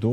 2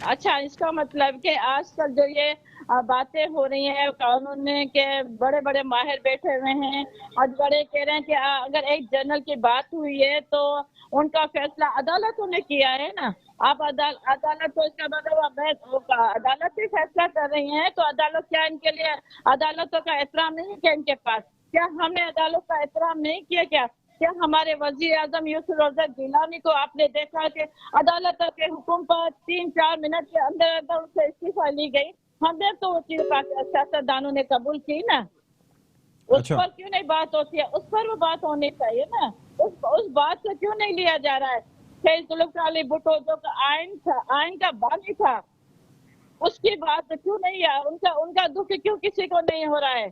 اچھا اس کا مطلب کہ آج کل جو یہ باتیں ہو رہی ہیں قانون میں کہ بڑے بڑے ماہر بیٹھے ہوئے ہیں اور بڑے کہہ رہے ہیں کہ اگر ایک جنرل کی بات ہوئی ہے تو ان کا فیصلہ عدالتوں نے کیا ہے نا. آپ عدالت کو اس کا مطلب عدالت ہی فیصلہ کر رہی ہیں تو عدالت کیا ان کے لیے عدالتوں کا احترام نہیں کیا ان کے پاس؟ کیا ہم نے عدالت کا احترام نہیں کیا کیا ہمارے وزیر اعظم یوسف رضا گیلانی کو آپ نے دیکھا کہ عدالت کے حکم پر 3-4 منٹ کے اندر ان سے استعفی لی گئی؟ ہم نے تو وہ چیز سیاستدانوں نے قبول کی نا. اس پر کیوں نہیں بات ہوتی ہے؟ اس پر وہ بات ہونی چاہیے نا. اس بات سے کیوں نہیں لیا جا رہا ہے؟ شہید ذوالفقار علی بھٹو جو آئین کا بانی تھا اس کی بات کیوں نہیں ہے؟ ان کا دکھ کیوں کسی کو نہیں ہو رہا ہے؟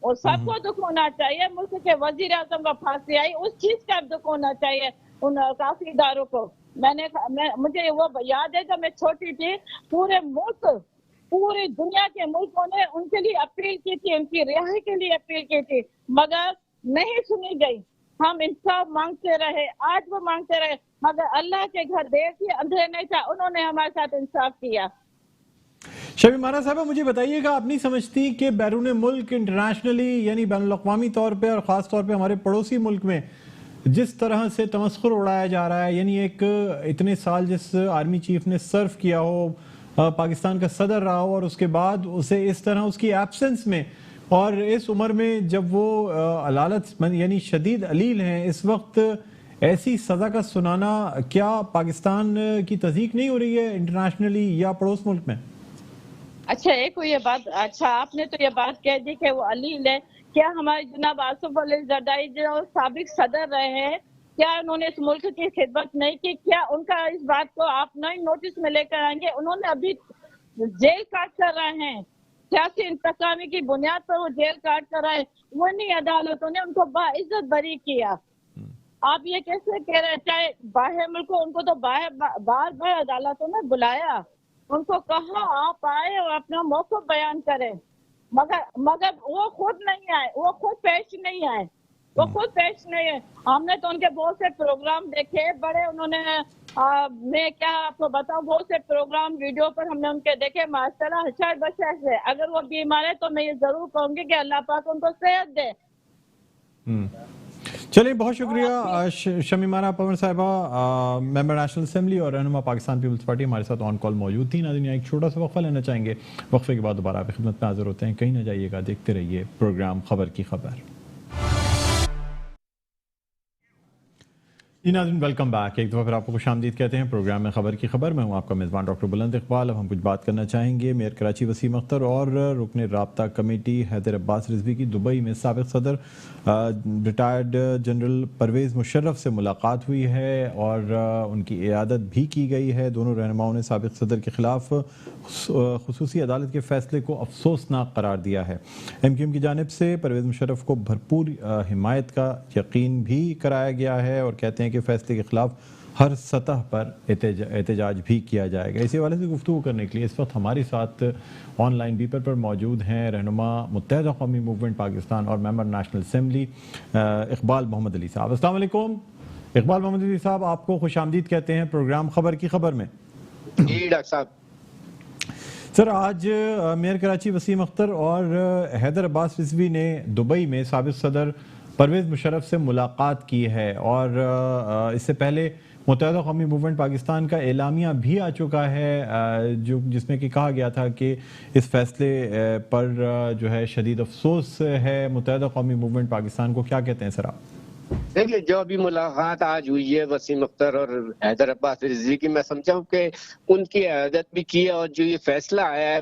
اور سب کو دکھ ہونا چاہیے. ملک کے وزیر اعظم کو پھانسی آئی اس چیز کا دکھ ہونا چاہیے ان کافی اداروں کو. مجھے وہ یاد ہے جب میں چھوٹی تھی پورے ملک پوری دنیا کے ملکوں نے ان کے لیے اپیل کی تھی ان کی رہائی کے لیے اپیل کی تھی مگر نہیں سنی گئی. ہم انصاف مانگتے رہے آج وہ مانگتے رہے مگر اللہ کے گھر دیر تھی اندھیرے نہیں تھا انہوں نے ہمارے ساتھ انصاف کیا. شمیمانہ صاحبہ مجھے بتائیے گا آپ نہیں سمجھتی کہ بیرون ملک انٹرنیشنلی یعنی بین الاقوامی طور پہ اور خاص طور پہ ہمارے پڑوسی ملک میں جس طرح سے تمسخر اڑایا جا رہا ہے یعنی ایک اتنے سال جس آرمی چیف نے سرو کیا ہو پاکستان کا صدر رہا ہو اور اس کے بعد اسے اس طرح اس کی ایبسنس میں اور اس عمر میں جب وہ علالت یعنی شدید علیل ہیں اس وقت ایسی سزا کا سنانا کیا پاکستان کی تضحیق نہیں ہو رہی ہے انٹرنیشنلی یا پڑوس ملک میں؟ اچھا ایک یہ بات آپ نے تو یہ بات کہہ دی کہ وہ علیل ہے. کیا ہمارے جناب آصف علی زرداری جو سابق صدر رہے ہیں کیا انہوں نے اس ملک کی خدمت نہیں کی؟ کیا ان کا اس بات کو آپ نہیں نوٹس میں لے کر آئیں گے؟ انہوں نے ابھی جیل کاٹ کر رہے ہیں سیاسی انتقامی کی بنیاد پر وہ جیل کاٹ کر رہے ہیں. وہ نہیں عدالتوں نے ان کو باعزت بری کیا. آپ یہ کیسے کہہ رہے ہیں چاہے باہر ملکوں ان کو تو بار بار عدالتوں نے بلایا ان کو کہا آپ آئے اور اپنا موقف بیان کریں مگر وہ خود نہیں آئے وہ خود پیش نہیں آئے. ہم نے تو ان کے بہت سے پروگرام دیکھے بڑے انہوں نے میں کیا آپ کو بتاؤں بہت سے پروگرام ویڈیو پر ہم نے ان کے دیکھے ماشاءاللہ حشر بشر سے. اگر وہ بیمار ہے تو میں یہ ضرور کہوں گی کہ اللہ پاک ان کو صحت دے. چلیے بہت شکریہ شمیمانہ پور صاحبہ ممبر نیشنل اسمبلی اور رہنما پاکستان پیپلز پارٹی ہمارے ساتھ آن کال موجود تھی. ناظرین ایک چھوٹا سا وقفہ لینا چاہیں گے وقفے کے بعد دوبارہ آپ کی خدمت میں حاضر ہوتے ہیں. کہیں نہ جائیے گا دیکھتے رہیے پروگرام خبر کی خبر. جی ناظرین ویلکم بیک ایک دفعہ پھر آپ کو خوش آمدید کہتے ہیں پروگرام میں خبر کی خبر. میں ہوں آپ کا میزبان ڈاکٹر بلند اقبال. اب ہم کچھ بات کرنا چاہیں گے میئر کراچی وسیم اختر اور رکن رابطہ کمیٹی حیدر عباس رضوی کی دبئی میں سابق صدر ریٹائرڈ جنرل پرویز مشرف سے ملاقات ہوئی ہے اور ان کی عیادت بھی کی گئی ہے. دونوں رہنماؤں نے سابق صدر کے خلاف خصوصی عدالت کے فیصلے کو افسوسناک قرار دیا ہے. ایم کیو ایم کی جانب سے پرویز مشرف کو بھرپور حمایت کا یقین بھی کرایا گیا ہے اور کہتے ہیں کہ فیصلے کے خلاف ہر سطح پر احتجاج بھی کیا جائے گا. اسی حوالے سے گفتگو کرنے کے لیے اس وقت ہمارے ساتھ آن لائن بیپر پر موجود ہیں رہنما متحدہ قومی موومنٹ پاکستان اور ممبر نیشنل اسمبلی اقبال محمد علی صاحب. السلام علیکم اقبال محمد علی صاحب, آپ کو خوش آمدید کہتے ہیں پروگرام خبر کی خبر میں. جی ڈاکٹر صاحب. سر آج میئر کراچی وسیم اختر اور حیدر عباس رضوی نے دبئی میں سابق صدر پرویز مشرف سے ملاقات کی ہے اور اس سے پہلے متحدہ قومی موومنٹ پاکستان کا اعلامیہ بھی آ چکا ہے جس میں کہ کہا گیا تھا کہ اس فیصلے پر جو ہے شدید افسوس ہے. متحدہ قومی موومنٹ پاکستان کو کیا کہتے ہیں سر آپ؟ دیکھیے جو ابھی ملاقات آج ہوئی ہے وسیم اختر اور حیدر عباس رضوی کی, میں سمجھا ہوں کہ ان کی عیادت بھی کی ہے اور جو یہ فیصلہ آیا ہے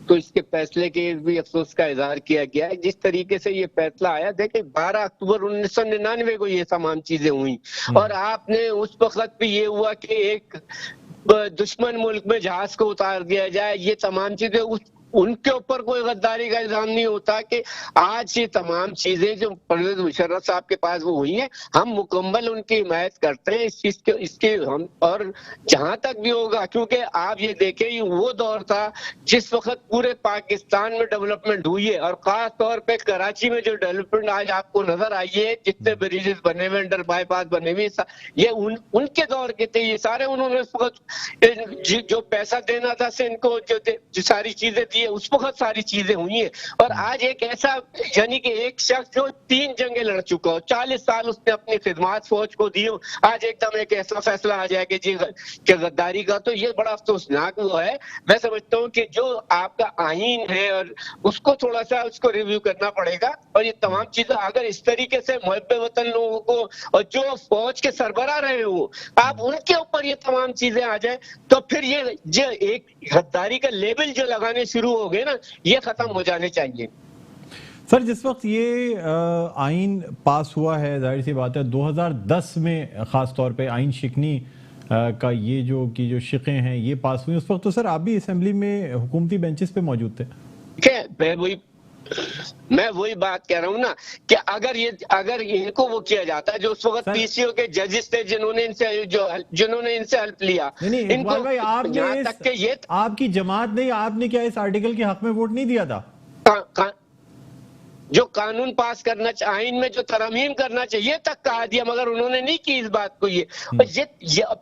تو اس کے فیصلے کے بھی افسوس کا اظہار کیا گیا ہے. جس طریقے سے یہ فیصلہ آیا, دیکھیں 12 اکتوبر 1999 کو یہ تمام چیزیں ہوئیں اور آپ نے اس وقت بھی یہ ہوا کہ ایک دشمن ملک میں جہاز کو اتار دیا جائے. یہ تمام چیزیں ان کے اوپر کوئی غداری کا الزام نہیں ہوتا کہ آج یہ تمام چیزیں جو پرویز مشرف صاحب کے پاس وہ ہوئی ہیں، ہم مکمل ان کی حمایت کرتے ہیں اس چیز کے ہم، اور جہاں تک بھی ہوگا، کیونکہ آپ یہ دیکھیں یہ وہ دور تھا جس وقت پورے پاکستان میں ڈیولپمنٹ ہوئی ہے، اور خاص طور پہ کراچی میں جو ڈیولپمنٹ آج آپ کو نظر آئی ہے، جتنے بریجز بنے ہوئے، انڈر بائی پاس بنے ہوئے، یہ ان کے دور کے تھے، یہ سارے انہوں نے اس وقت جو پیسہ دینا تھا ان کو جو ساری چیزیں دی ہے، اس وقت ساری چیزیں ہوئی ہیں۔ اور آج ایک ایسا یعنی کہ ایک شخص جو 3 جنگیں لڑ چکا ہو، 40 سال اس نے اپنی خدمات فوج کو دی ہو، آج ایک دم ایک ایسا فیصلہ آ جائے کہ جی کہ غداری کا، تو یہ بڑا افسوسناک وہ ہے۔ میں سمجھتا ہوں کہ جو آپ کا آئین ہے اور اس کو تھوڑا سا اس کو ریویو کرنا پڑے گا، اور یہ تمام چیزیں اگر اس طریقے سے محب وطن لوگوں کو اور جو فوج کے سربراہ رہے ہو آپ ان کے اوپر یہ تمام چیزیں آ جائیں، تو پھر یہ جو ایک غداری کا لیبل جو لگانے شروع ہو گئے نا، یہ ختم ہو جانے چاہیے۔ سر جس وقت یہ آئین پاس ہوا ہے، ظاہر سی بات ہے 2010 میں خاص طور پہ آئین شکنی کا یہ جو شقیں ہیں یہ پاس ہوئی، اس وقت تو سر آپ بھی اسمبلی میں حکومتی بینچز پہ موجود تھے۔ میں وہی بات کہہ رہا ہوں نا کہ اگر ان کو وہ کیا جاتا جو اس وقت پی سی او کے ججز تھے جنہوں نے ان سے ہیلپ لیا، اقبال بھائی آپ کی جماعت نے، آپ نے کیا اس آرٹیکل کے حق میں ووٹ نہیں دیا تھا؟ جو قانون پاس کرنا آئین میں جو ترمیم کرنا چاہیے تک کہا دیا، مگر انہوں نے نہیں کی اس بات کو۔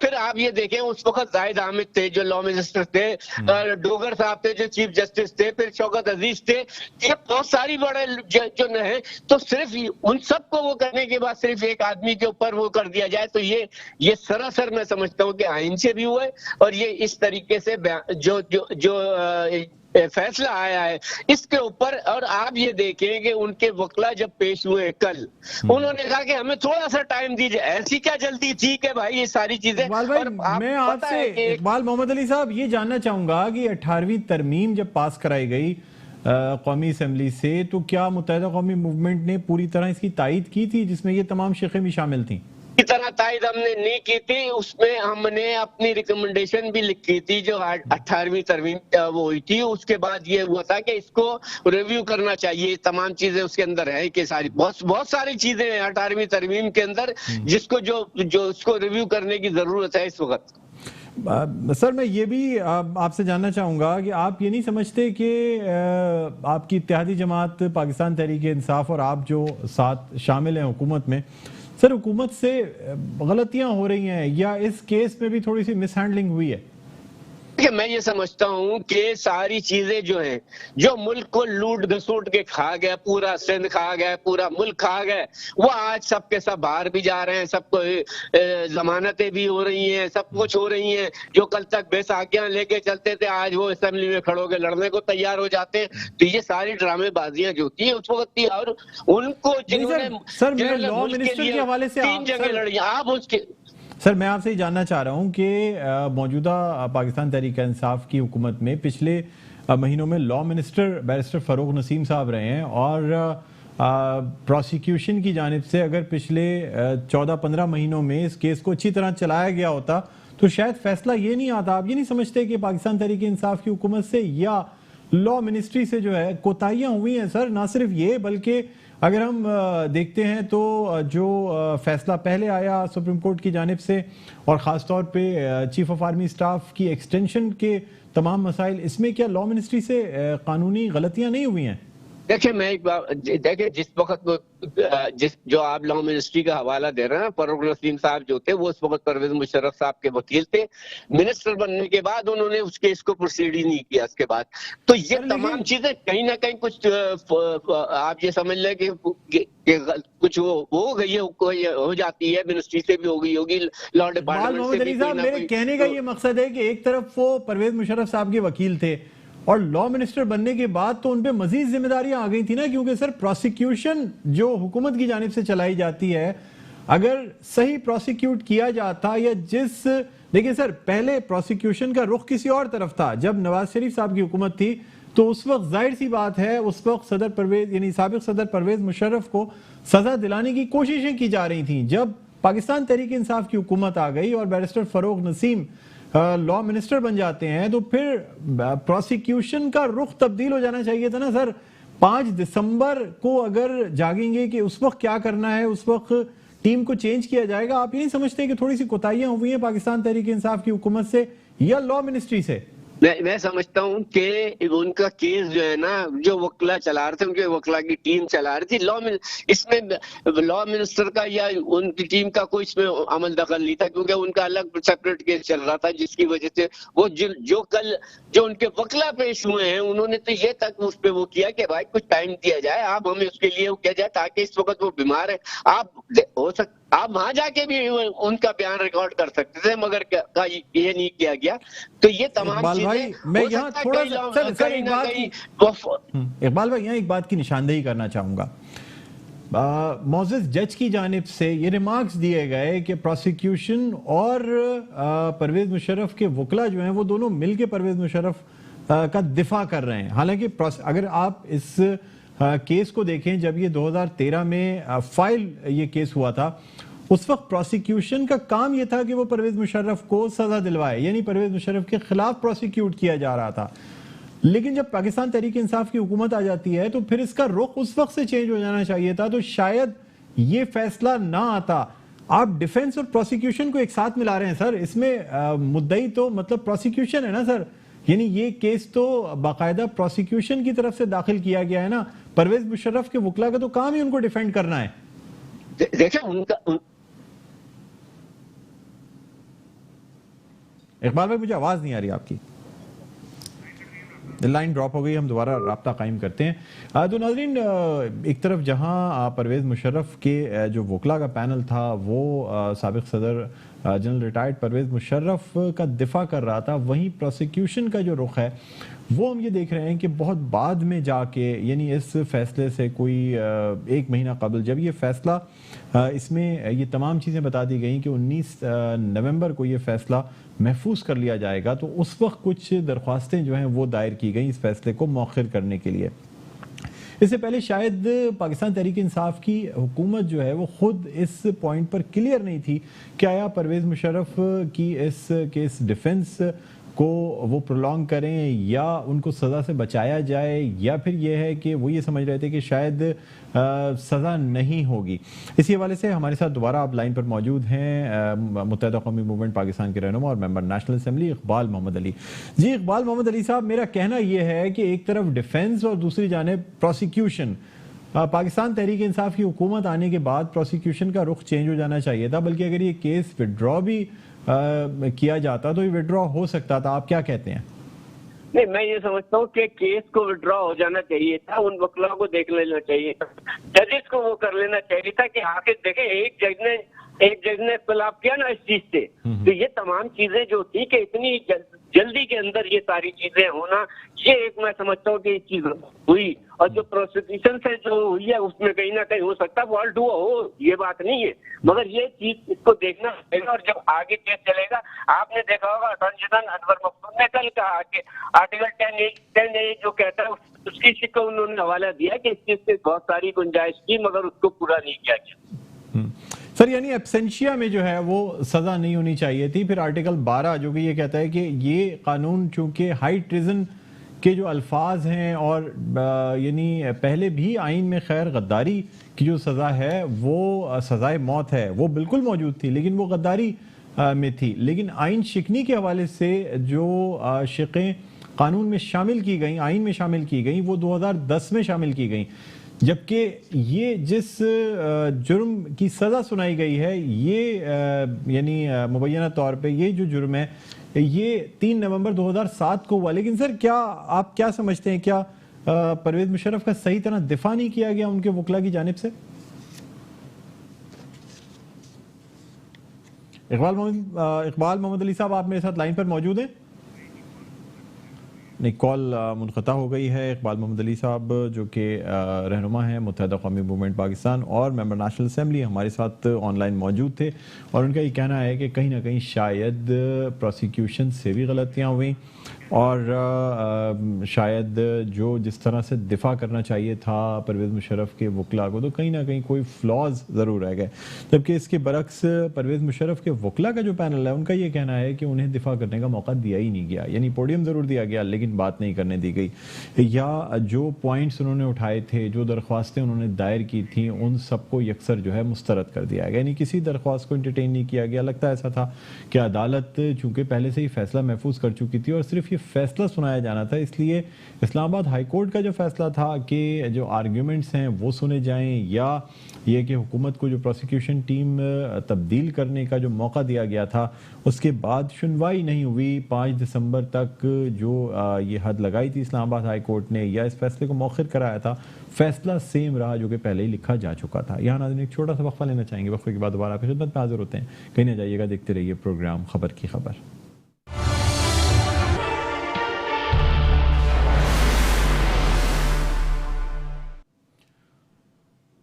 پھر آپ یہ دیکھیں اس وقت زاہد حامد تھے جو لا منسٹر تھے، ڈوگر صاحب تھے جو چیف جسٹس تھے، پھر شوکت عزیز تھے، یہ بہت ساری بڑے جو ہیں، تو صرف ان سب کو وہ کرنے کے بعد صرف ایک آدمی کے اوپر وہ کر دیا جائے، تو یہ سراسر میں سمجھتا ہوں کہ آئین سے بھی ہوا ہے، اور یہ اس طریقے سے جو فیصلہ آیا ہے اس کے اوپر۔ اور آپ یہ دیکھیں کہ ان کے وکلا جب پیش ہوئے کل، انہوں نے کہا کہ ہمیں تھوڑا سا ٹائم دیجئے، ایسی کیا جلدی تھی کہ بھائی یہ ساری چیزیں۔ میں آپ سے اقبال محمد علی صاحب یہ جاننا چاہوں گا کہ 18ویں ترمیم جب پاس کرائی گئی قومی اسمبلی سے، تو کیا متحدہ قومی موومنٹ نے پوری طرح اس کی تائید کی تھی جس میں یہ تمام شقیں بھی شامل تھیں؟ کی طرح تائید ہم نے نہیں کی تھی، اس میں ہم نے اپنی ریکمنڈیشن بھی لکھی تھی جو 18ویں ترمیم وہ ہوئی تھی، اس کے بعد یہ ہوا تھا کہ اس کو ریویو کرنا چاہیے، تمام چیزیں اس کے اندر ہے کہ بہت ساری چیزیں ہیں 18ویں ترمیم کے اندر جس کو جو اس کو ریویو کرنے کی ضرورت ہے اس وقت۔ سر میں یہ بھی آپ سے جاننا چاہوں گا کہ آپ یہ نہیں سمجھتے کہ آپ کی اتحادی جماعت پاکستان تحریک انصاف اور آپ جو ساتھ شامل ہیں حکومت میں، سر حکومت سے غلطیاں ہو رہی ہیں یا اس کیس میں بھی تھوڑی سی مس ہینڈلنگ ہوئی ہے؟ کہ میں یہ سمجھتا ہوں کہ ساری چیزیں جو ہیں جو ملک کو لوٹ گھسوٹ کے کھا گیا، پورا سندھ کھا گیا، پورا ملک کھا گیا، وہ آج سب کے سب باہر بھی جا رہے ہیں، سب کو ضمانتیں بھی ہو رہی ہیں، سب کچھ ہو رہی ہیں۔ جو کل تک بے ساکیاں لے کے چلتے تھے آج وہ اسمبلی میں کھڑو کے لڑنے کو تیار ہو جاتے ہیں، تو یہ ساری ڈرامے بازیاں جو تھی اس وقت تھی، اور ان کو جنہوں نے لا منسٹر کے حوالے سے 3 جگہ لڑی، آپ اس کے سر میں آپ سے یہ جاننا چاہ رہا ہوں کہ موجودہ پاکستان تحریک انصاف کی حکومت میں پچھلے مہینوں میں لا منسٹر بیرسٹر فاروق نسیم صاحب رہے ہیں، اور پروسیکیوشن کی جانب سے اگر پچھلے 14-15 مہینوں میں اس کیس کو اچھی طرح چلایا گیا ہوتا تو شاید فیصلہ یہ نہیں آتا۔ آپ یہ نہیں سمجھتے کہ پاکستان تحریک انصاف کی حکومت سے یا لا منسٹری سے جو ہے کوتاہیاں ہوئی ہیں؟ سر نہ صرف یہ بلکہ اگر ہم دیکھتے ہیں تو جو فیصلہ پہلے آیا سپریم کورٹ کی جانب سے، اور خاص طور پہ چیف آف آرمی سٹاف کی ایکسٹینشن کے تمام مسائل، اس میں کیا لا منسٹری سے قانونی غلطیاں نہیں ہوئی ہیں؟ دیکھیں میں ایک بات دیکھیں، جس وقت جو آپ لا منسٹری کا حوالہ دے رہے ہیں، فاروق نسیم صاحب جو تھے وہ اس وقت پرویز مشرف صاحب کے وکیل تھے، منسٹر بننے کے بعد انہوں نے اس کیس کو پروسیڈ ہی نہیں کیا اس کے بعد، تو یہ تمام چیزیں کہیں نہ کہیں کچھ آپ یہ سمجھ لیں کہ کچھ ہو گئی ہو جاتی ہے، منسٹری سے بھی ہو گئی ہوگی، لا ڈپارٹمنٹ سے بھی۔ میرے کہنے کا یہ مقصد ہے کہ ایک طرف وہ پرویز مشرف صاحب کے وکیل تھے اور لا منسٹر بننے کے بعد تو ان پہ مزید ذمہ داریاں آ گئی تھی نا، کیونکہ سر پروسیکیوشن جو حکومت کی جانب سے چلائی جاتی ہے، اگر صحیح پروسیکیوٹ کیا جاتا یا دیکھیں سر پہلے پروسیکیوشن کا رخ کسی اور طرف تھا، جب نواز شریف صاحب کی حکومت تھی تو اس وقت ظاہر سی بات ہے اس وقت سابق صدر پرویز مشرف کو سزا دلانے کی کوششیں کی جا رہی تھیں۔ جب پاکستان تحریک انصاف کی حکومت آ گئی اور بیرسٹر فاروق نسیم لا منسٹر بن جاتے ہیں تو پھر پروسیکیوشن کا رخ تبدیل ہو جانا چاہیے تھا نا سر. 5 دسمبر کو اگر جاگیں گے کہ اس وقت کیا کرنا ہے, اس وقت ٹیم کو چینج کیا جائے گا. آپ یہ نہیں سمجھتے کہ تھوڑی سی کوتاہیاں ہوئی ہیں پاکستان تحریک انصاف کی حکومت سے یا لا منسٹری سے؟ میں سمجھتا ہوں کہ ان کا کیس جو ہے نا, جو وکلا چلا رہے تھے, ان کے وکلا کی ٹیم چلا رہی تھی, اس میں لا منسٹر کا یا ان کی ٹیم کا کوئی اس میں عمل دخل نہیں تھا, کیونکہ ان کا الگ سیپریٹ کیس چل رہا تھا, جس کی وجہ سے وہ جو ان کے وکلا پیش ہوئے ہیں, انہوں نے تو یہ تک اس پہ وہ کیا کہ بھائی کچھ ٹائم دیا جائے, آپ ہمیں اس کے لیے کیا جائے, تاکہ اس وقت وہ بیمار ہے, آپ وہاں جا کے بھی ان کا بیان ریکارڈ کر سکتے تھے, مگر یہ نہیں کیا گیا. تو یہ تمام چیزیں میں یہاں تھوڑا اقبال بھائی یہاں ایک بات کی نشاندہی کرنا چاہوں گا. معزز جج کی جانب سے یہ ریمارکس دیے گئے کہ پروسیکیوشن اور پرویز مشرف کے وکلا جو ہیں وہ دونوں مل کے پرویز مشرف کا دفاع کر رہے ہیں. حالانکہ اگر آپ اس کیس کو دیکھیں, جب یہ 2013 میں فائل یہ کیس ہوا تھا, اس وقت پروسیکیوشن کا کام یہ تھا کہ وہ پرویز مشرف کو سزا دلوائے, یعنی پرویز مشرف کے خلاف پروسیکیوٹ کیا جا رہا تھا. لیکن جب پاکستان تحریک انصاف کی حکومت آ جاتی ہے تو پھر اس کا رخ اس وقت سے چینج ہو جانا چاہیے تھا, تو شاید یہ فیصلہ نہ آتا. آپ ڈیفنس اور پروسیکیوشن کو ایک ساتھ ملا رہے ہیں سر, اس میں مدعی تو مطلب پروسیکیوشن ہے نا سر, یعنی یہ کیس تو باقاعدہ پروسیکیوشن کی طرف سے داخل کیا گیا ہے نا. پرویز مشرف کے وکلا کا تو کام ہی ان کو ڈیفینڈ کرنا ہے. دیکھیں ان کا اقبال بھائی مجھے آواز نہیں آ رہی آپ کی, لائن ڈراپ ہو گئی, ہم دوبارہ رابطہ قائم کرتے ہیں. تو ناظرین, ایک طرف جہاں پرویز مشرف کے جو وکلا کا پینل تھا وہ سابق صدر جنرل ریٹائرڈ پرویز مشرف کا دفاع کر رہا تھا, وہیں پروسیکیوشن کا جو رخ ہے وہ ہم یہ دیکھ رہے ہیں کہ بہت بعد میں جا کے, یعنی اس فیصلے سے کوئی 1 مہینہ قبل جب یہ فیصلہ, اس میں یہ تمام چیزیں بتا دی گئیں کہ 19 نومبر کو یہ فیصلہ محفوظ کر لیا جائے گا, تو اس وقت کچھ درخواستیں جو ہیں وہ دائر کی گئیں اس فیصلے کو مؤخر کرنے کے لیے. اس سے پہلے شاید پاکستان تحریک انصاف کی حکومت جو ہے وہ خود اس پوائنٹ پر کلیئر نہیں تھی کہ آیا پرویز مشرف کی اس کیس ڈیفنس کو وہ پرولونگ کریں یا ان کو سزا سے بچایا جائے, یا پھر یہ ہے کہ وہ یہ سمجھ رہے تھے کہ شاید سزا نہیں ہوگی. اسی حوالے سے ہمارے ساتھ دوبارہ آپ لائن پر موجود ہیں متحدہ قومی موومنٹ پاکستان کے رہنما اور ممبر نیشنل اسمبلی اقبال محمد علی. جی اقبال محمد علی صاحب, میرا کہنا یہ ہے کہ ایک طرف ڈیفنس اور دوسری جانب پروسیکیوشن, پاکستان تحریک انصاف کی حکومت آنے کے بعد پروسیکیوشن کا رخ چینج ہو جانا چاہیے تھا, بلکہ اگر یہ کیس وڈرا بھی کیا جاتا تو یہ وڈرا ہو سکتا تھا. آپ کیا کہتے ہیں؟ نہیں, میں یہ سمجھتا ہوں کہ کیس کو وڈرا ہو جانا چاہیے تھا, ان وکلا کو دیکھ لینا چاہیے تھا, ججز کو وہ کر لینا چاہیے تھا کہ آخر دیکھیں ایک جج نے اختلاف کیا نا اس چیز سے, تو یہ تمام چیزیں جو تھی کہ اتنی جلدی کے اندر یہ ساری چیزیں ہونا, یہ ایک میں سمجھتا ہوں کہ یہ چیز ہوئی. اور جو پروسیکیوشن سے جو ہوئی ہے اس میں کہیں نہ کہیں ہو سکتا ہے فالٹ ہوا ہو, یہ بات نہیں ہے, مگر یہ چیز اس کو دیکھنا پڑے گا. اور جب آگے کیس چلے گا, آپ نے دیکھا ہوگا اٹارنی جنرل انور مقصود نے کل کہا کہ آرٹیکل 10A جو کہتا ہے اس کی شکل انہوں نے حوالہ دیا کہ اس چیز سے بہت ساری گنجائش کی, مگر اس کو پورا نہیں کیا گیا. سر یعنی ایبسینشیا میں جو ہے وہ سزا نہیں ہونی چاہیے تھی. پھر آرٹیکل 12 جو کہ یہ کہتا ہے کہ یہ قانون چونکہ ہائی ٹریزن کے جو الفاظ ہیں اور یعنی پہلے بھی آئین میں خیر غداری کی جو سزا ہے وہ سزائے موت ہے وہ بالکل موجود تھی, لیکن وہ غداری میں تھی. لیکن آئین شکنی کے حوالے سے جو شقیں قانون میں شامل کی گئیں, آئین میں شامل کی گئیں, وہ 2010 میں شامل کی گئیں, جبکہ یہ جس جرم کی سزا سنائی گئی ہے یہ یعنی مبینہ طور پہ یہ جو جرم ہے یہ 3 نومبر 2007 کو ہوا. لیکن سر کیا آپ کیا سمجھتے ہیں, کیا پرویز مشرف کا صحیح طرح دفاع نہیں کیا گیا ان کے وکلا کی جانب سے؟ اقبال محمد علی صاحب آپ میرے ساتھ لائن پر موجود ہیں؟ نہیں, کال منقطع ہو گئی ہے. اقبال محمد علی صاحب جو کہ رہنما ہیں متحدہ قومی موومنٹ پاکستان اور ممبر نیشنل اسمبلی ہمارے ساتھ آن لائن موجود تھے, اور ان کا یہ کہنا ہے کہ کہیں نہ کہیں شاید پروسیکیوشن سے بھی غلطیاں ہوئیں اور شاید جو جس طرح سے دفاع کرنا چاہیے تھا پرویز مشرف کے وکلا کو، تو کہیں نہ کہیں کوئی فلاز ضرور رہ گئے، جبکہ اس کے برعکس پرویز مشرف کے وکلا کا جو پینل ہے ان کا یہ کہنا ہے کہ انہیں دفاع کرنے کا موقع دیا ہی نہیں گیا، یعنی پوڈیم ضرور دیا گیا لیکن بات نہیں کرنے دی گئی، یا جو پوائنٹس انہوں نے اٹھائے تھے، جو درخواستیں انہوں نے دائر کی تھیں، ان سب کو یکسر جو ہے مسترد کر دیا گیا، یعنی کسی درخواست کو انٹرٹین نہیں کیا گیا۔ لگتا ایسا تھا کہ عدالت چونکہ پہلے سے ہی فیصلہ محفوظ کر چکی تھی اور صرف یہ فیصلہ سنایا جانا تھا، اس لیے اسلام آباد ہائی کورٹ کا جو فیصلہ تھا کہ جو آرگیومنٹس ہیں وہ سنے جائیں، یا یہ کہ حکومت کو جو پروسیکیوشن ٹیم تبدیل کرنے کا جو موقع دیا گیا تھا اس کے بعد سنوائی نہیں ہوئی۔ 5 دسمبر تک جو یہ حد لگائی تھی اسلام آباد ہائی کورٹ نے یا اس فیصلے کو مؤخر کرایا تھا، فیصلہ سیم رہا جو کہ پہلے ہی لکھا جا چکا تھا۔ یہاں ناظرین ایک چھوٹا سا وقفہ لینا چاہیں گے، وقفے کے بعد دوبارہ آپ کی خدمت میں حاضر ہوتے ہیں، کہیں نہ جائیے گا، دیکھتے رہیے پروگرام خبر کی خبر۔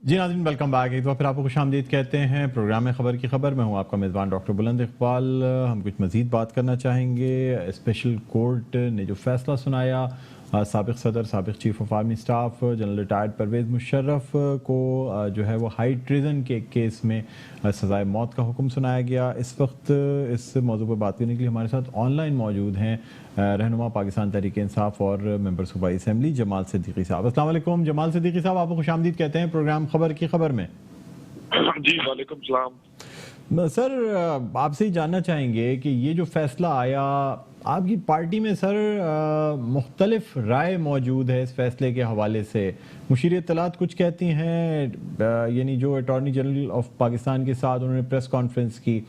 جی ناظرین ویلکم بیک، ایک بار پھر آپ کو خوش آمدید کہتے ہیں پروگرام میں خبر کی خبر، میں ہوں آپ کا میزبان ڈاکٹر بلند اقبال۔ ہم کچھ مزید بات کرنا چاہیں گے، اسپیشل کورٹ نے جو فیصلہ سنایا، سابق صدر، سابق chief of army staff general retired Pervez Musharraf کو جو ہے وہ ہائی ٹریزن کے کیس میں سزائے موت کا حکم سنایا گیا۔ اس وقت اس موضوع پر بات کرنے کے لیے ہمارے ساتھ آن لائن موجود ہیں رہنما پاکستان تحریک انصاف اور ممبر صوبائی اسمبلی جمال صدیقی صاحب۔ السلام علیکم جمال صدیقی صاحب، آپ کو خوش آمدید کہتے ہیں پروگرام خبر کی خبر میں۔ جی وعلیکم السلام سر، آپ سے ہی جاننا چاہیں گے کہ یہ جو فیصلہ آیا، آپ کی پارٹی میں سر مختلف رائے موجود ہے اس فیصلے کے حوالے سے، مشیر اطلاعات کچھ کہتی ہیں، یعنی جو اٹارنی جنرل آف پاکستان کے ساتھ انہوں نے پریس کانفرنس کی،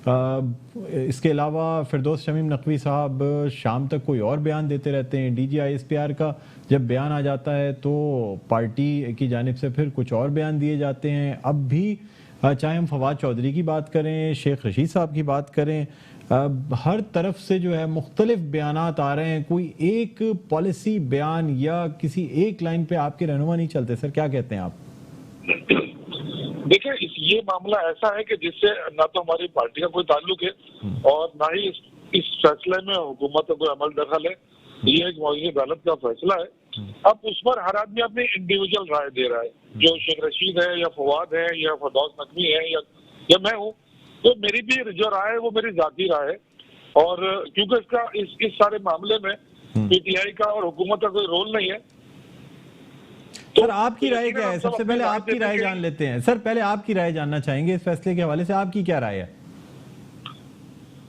اس کے علاوہ فردوس شمیم نقوی صاحب شام تک کوئی اور بیان دیتے رہتے ہیں، D G I S P R کا جب بیان آ جاتا ہے تو پارٹی کی جانب سے پھر کچھ اور بیان دیے جاتے ہیں۔ اب بھی چاہے ہم فواد چودھری کی بات کریں، شیخ رشید صاحب کی بات کریں، ہر طرف سے جو ہے مختلف بیانات آ رہے ہیں، کوئی ایک پالیسی بیان یا کسی ایک لائن پہ آپ کے رہنما نہیں چلتے۔ سر کیا کہتے ہیں آپ؟ دیکھیں یہ معاملہ ایسا ہے کہ جس سے نہ تو ہماری پارٹی کا کوئی تعلق ہے اور نہ ہی اس فیصلے میں حکومت کا کوئی عمل دخل ہے، یہ ایک معزز عدالت کا فیصلہ ہے۔ اب اس پر ہر آدمی اپنی انڈیویجول رائے دے رہا ہے، جو شیخ رشید ہے یا فواد ہے یا فردوس نقوی ہے یا میں ہوں، تو میری بھی جو رائے ہے وہ میری ذاتی رائے ہے، اور کیونکہ اس کا اس سارے معاملے میں پی ٹی آئی کا اور حکومت کا کوئی رول نہیں ہے۔ سر آپ کی رائے کیا ہے؟ سب سے پہلے آپ کی رائے جان لیتے ہیں۔ سر پہلے آپ کی رائے جاننا چاہیں گے اس فیصلے کے حوالے سے، آپ کی کیا رائے ہے؟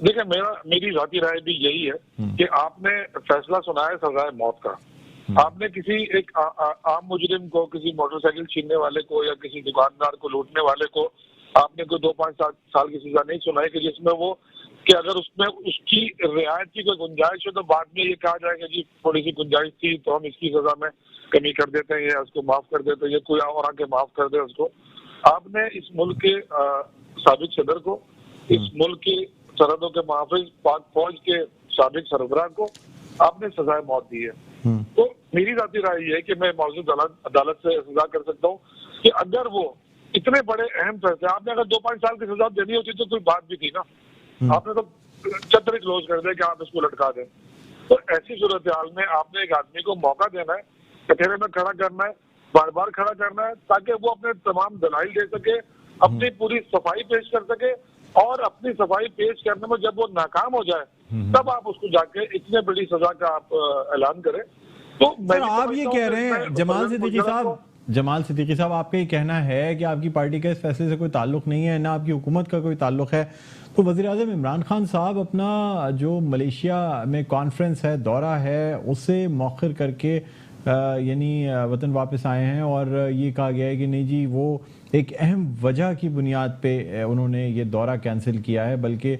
دیکھیں میری ذاتی رائے بھی یہی ہے کہ آپ نے فیصلہ سنا ہے سزائے موت کا، آپ نے کسی ایک عام مجرم کو، کسی موٹر سائیکل چھیننے والے کو یا کسی دکاندار کو لوٹنے والے کو آپ نے کوئی 2-5 سال کی سزا نہیں سنائی کہ جس میں وہ کہ اگر اس میں اس کی رعایت کی کوئی گنجائش ہے تو بعد میں یہ کہا جائے گا جی تھوڑی سی گنجائش تھی تو ہم اس کی سزا میں کمی کر دیتے ہیں یا اس کو معاف کر دیتے ہیں یا کوئی اور آ کے معاف کر دے اس کو۔ آپ نے اس ملک کے سابق صدر کو، اس ملک کی سرحدوں کے محافظ پاک فوج کے سابق سربراہ کو آپ نے سزائے موت دی ہے۔ تو میری ذاتی رائے یہ ہے کہ میں معزز عدالت سے سزا کر سکتا ہوں کہ اگر وہ اتنے بڑے اہم فیصلے، آپ نے اگر 2-5 سال کی سزا دینی ہوتی تو کوئی بات بھی تھی نا، آپ نے تو چتر کلوز کر دیا کہ آپ اس کو لٹکا دیں۔ تو ایسی صورتحال میں آپ نے ایک آدمی کو موقع دینا ہے، کٹہرے میں کھڑا کرنا ہے، بار بار کھڑا کرنا ہے، تاکہ وہ اپنے تمام دلائل دے سکے، اپنی پوری صفائی پیش کر سکے، اور اپنی صفائی پیش کرنے میں جب وہ ناکام ہو جائے تب آپ اس کو جا کے اتنے بڑی سزا کا آپ اعلان کریں۔ تو آپ یہ کہہ رہے ہیں جمال صدیقی صاحب، آپ کا یہ کہنا ہے کہ آپ کی پارٹی کا اس فیصلے سے کوئی تعلق نہیں ہے، نہ آپ کی حکومت کا کوئی تعلق ہے، تو وزیر اعظم عمران خان صاحب اپنا جو ملیشیا میں کانفرنس ہے، دورہ ہے، اسے مؤخر کر کے یعنی وطن واپس آئے ہیں، اور یہ کہا گیا ہے کہ نہیں جی وہ ایک اہم وجہ کی بنیاد پہ انہوں نے یہ دورہ کینسل کیا ہے، بلکہ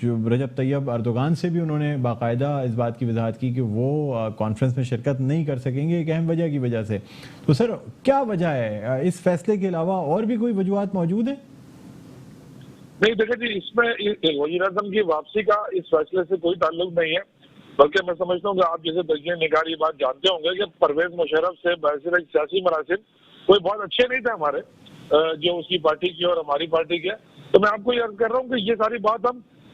جو رجب طیب اردوغان سے بھی انہوں نے باقاعدہ اس بات کی وضاحت کی کہ وہ کانفرنس میں شرکت نہیں کر سکیں گے ایک اہم وجہ کی وجہ سے۔ تو سر کیا وجہ ہے؟ اس فیصلے کے علاوہ اور بھی کوئی وجوہات موجود ہیں؟ نہیں دیکھیں جی، اس میں وزیر اعظم کی واپسی کا اس فیصلے سے کوئی تعلق نہیں ہے، بلکہ میں سمجھتا ہوں کہ آپ جیسے درجہ نگار یہ بات جانتے ہوں گے کہ پرویز مشرف سے بحث سیاسی مناسب کوئی بہت اچھے نہیں تھے ہمارے، جو اس کی پارٹی کی اور ہماری پارٹی کے۔ تو میں آپ کو یہ عرض کر رہا ہوں کہ یہ ساری بات ہم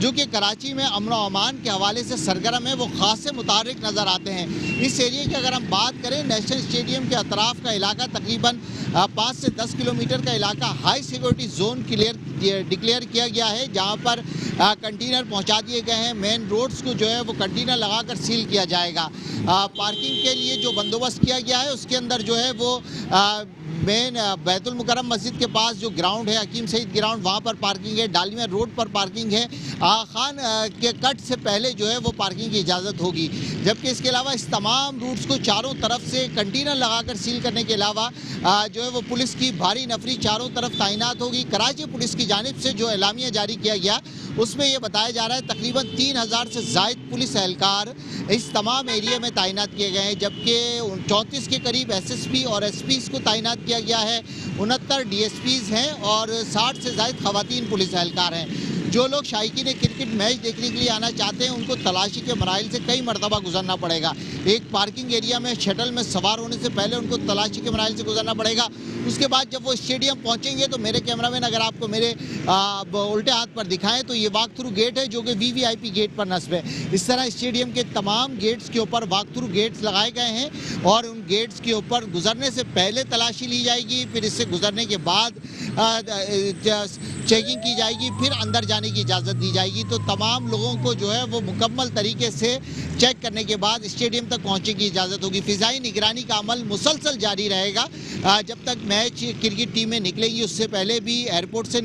جو کہ کراچی میں امن و امان کے حوالے سے سرگرم ہیں، وہ خاصے متحرک نظر آتے ہیں۔ اس ایریے کی اگر ہم بات کریں، نیشنل اسٹیڈیم کے اطراف کا علاقہ تقریباً 5 سے 10 کلومیٹر کا علاقہ ہائی سیکورٹی زون ڈکلیئر کیا گیا ہے، جہاں پر کنٹینر پہنچا دیے گئے ہیں۔ مین روڈز کو جو ہے وہ کنٹینر لگا کر سیل کیا جائے گا۔ پارکنگ کے لیے جو بندوبست کیا گیا ہے اس کے اندر جو ہے وہ مین بیت المکرم مسجد کے پاس جو گراؤنڈ ہے، حکیم سعید گراؤنڈ، وہاں پر پارکنگ ہے۔ ڈالمیا روڈ پر پارکنگ ہے۔ آغا خان کے کٹ سے پہلے جو ہے وہ پارکنگ کی اجازت ہوگی، جبکہ اس کے علاوہ اس تمام روٹس کو چاروں طرف سے کنٹینر لگا کر سیل کرنے کے علاوہ جو ہے وہ پولیس کی بھاری نفری چاروں طرف تعینات ہوگی۔ کراچی پولیس کی جانب سے جو اعلامیہ جاری کیا گیا اس میں یہ بتایا جا رہا ہے تقریباً 3000 سے زائد پولیس اہلکار اس تمام ایریے میں تعینات کیے گئے ہیں، جبکہ 34 کے قریب ایس ایس پی اور ایس پیز کو تعینات کیا گیا ہے، 69 ڈی ایس پیز ہیں اور 60 سے زائد خواتین پولیس اہلکار ہیں۔ جو لوگ شائقین کرکٹ میچ دیکھنے کے لیے آنا چاہتے ہیں ان کو تلاشی کے مراحل سے کئی مرتبہ گزرنا پڑے گا۔ ایک پارکنگ ایریا میں شٹل میں سوار ہونے سے پہلے ان کو تلاشی کے مراحل سے گزرنا پڑے گا۔ اس کے بعد جب وہ اسٹیڈیم پہنچیں گے تو میرے کیمرہ مین اگر آپ کو میرے الٹے ہاتھ پر دکھائیں تو یہ واک تھرو گیٹ ہے جو کہ وی وی آئی پی گیٹ پر نصب ہے۔ اس طرح اسٹیڈیم کے تمام گیٹس کے اوپر واک تھرو گیٹس لگائے گئے ہیں اور ان گیٹس کے اوپر گزرنے سے پہلے تلاشی لی جائے گی، پھر اس سے گزرنے کے بعد چیکنگ کی جائے گی، پھر اندر جانے کی اجازت دی جائے گی۔ تو تمام لوگوں کو جو ہے وہ مکمل طریقے سے چیک کرنے کے بعد اسٹیڈیم تک پہنچنے کی اجازت ہوگی۔ فضائی نگرانی کا عمل مسلسل جاری رہے گا جب تک میچ کرکٹ ٹیمیں نکلے گی۔ اس سے پہلے بھی ایئرپورٹ سے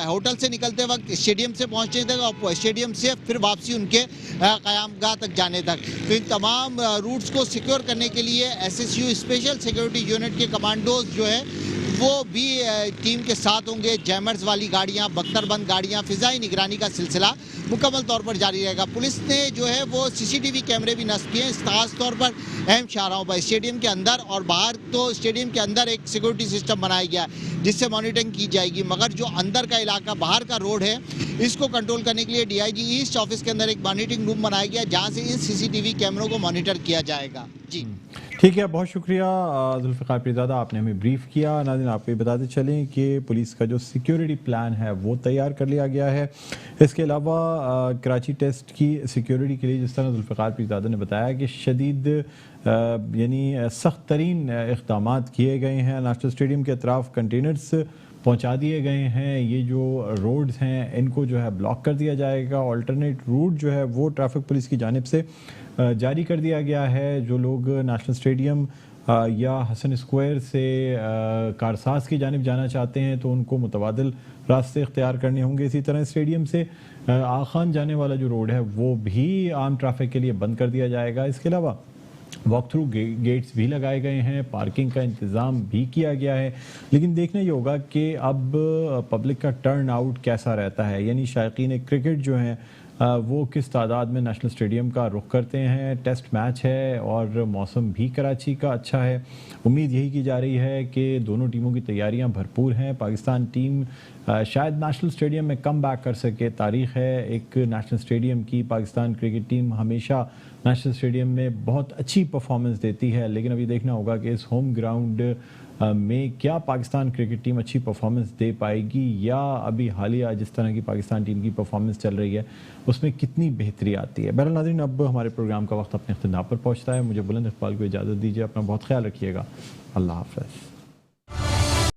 ہوٹل سے نکلتے وقت اسٹیڈیم سے پہنچنے تک اور اسٹیڈیم سے پھر واپسی ان کے قیام گاہ تک جانے تک، تو ان تمام روٹس کو سیکیور کرنے کے لیے S S you special security unit کے کمانڈوز جو ہے وہ بھی ٹیم کے ساتھ ہوں گے۔ جیمرز والی گاڑیاں، بختر بند گاڑیاں، فضائی نگرانی کا سلسلہ مکمل طور پر جاری رہے گا۔ پولیس نے جو ہے وہ سی سی ٹی وی کیمرے بھی نصب کیے ہیں خاص طور پر اہم شاہراہوں پر، اسٹیڈیم کے اندر اور باہر۔ تو اسٹیڈیم کے اندر ایک سیکورٹی سسٹم بنایا گیا ہے جس سے مانیٹرنگ کی جائے گی، مگر جو اندر کا علاقہ باہر کا روڈ ہے اس کو کنٹرول کرنے کے لیے D I G east office کے اندر ایک مانیٹرنگ روم بنایا گیا جہاں سے ان سی سی ٹی وی کیمروں کو مانیٹر کیا جائے گا۔ جی ٹھیک ہے، بہت شکریہ ذوالفقار پیرزادہ، آپ نے ہمیں بریف کیا۔ ناظرین آپ کو یہ بتاتے چلیں کہ پولیس کا جو سیکیورٹی پلان ہے وہ تیار کر لیا گیا ہے۔ اس کے علاوہ کراچی ٹیسٹ کی سیکیورٹی کے لیے جس طرح ذوالفقار پیرزادہ نے بتایا کہ شدید یعنی سخت ترین اقدامات کیے گئے ہیں۔ نیشنل اسٹیڈیم کے اطراف کنٹینرز پہنچا دیے گئے ہیں، یہ جو روڈز ہیں ان کو جو ہے بلاک کر دیا جائے گا، آلٹرنیٹ روٹ جو ہے وہ ٹریفک پولیس کی جانب سے جاری کر دیا گیا ہے۔ جو لوگ نیشنل اسٹیڈیم یا حسن اسکوائر سے کارساز کی جانب جانا چاہتے ہیں تو ان کو متبادل راستے اختیار کرنے ہوں گے۔ اسی طرح اسٹیڈیم سے آغا خان جانے والا جو روڈ ہے وہ بھی عام ٹریفک کے لیے بند کر دیا جائے گا۔ اس کے علاوہ واک تھرو گیٹس بھی لگائے گئے ہیں، پارکنگ کا انتظام بھی کیا گیا ہے، لیکن دیکھنا یہ ہوگا کہ اب پبلک کا ٹرن آؤٹ کیسا رہتا ہے، یعنی شائقین کرکٹ جو ہیں وہ کس تعداد میں نیشنل اسٹیڈیم کا رخ کرتے ہیں۔ ٹیسٹ میچ ہے اور موسم بھی کراچی کا اچھا ہے، امید یہی کی جا رہی ہے کہ دونوں ٹیموں کی تیاریاں بھرپور ہیں۔ پاکستان ٹیم شاید نیشنل اسٹیڈیم میں کم بیک کر سکے، تاریخ ہے ایک نیشنل اسٹیڈیم کی۔ پاکستان کرکٹ ٹیم ہمیشہ نیشنل اسٹیڈیم میں بہت اچھی پرفارمنس دیتی ہے، لیکن ابھی دیکھنا ہوگا کہ اس ہوم گراؤنڈ میں کیا پاکستان کرکٹ ٹیم اچھی پرفارمنس دے پائے گی، یا ابھی حالیہ جس طرح کی پاکستان ٹیم کی پرفارمنس چل رہی ہے اس میں کتنی بہتری آتی ہے۔ بہرحال ناظرین، اب ہمارے پروگرام کا وقت اپنے اختتام پر پہنچتا ہے، مجھے بلند اقبال کو اجازت دیجیے، اپنا بہت خیال رکھیے گا، اللہ حافظ۔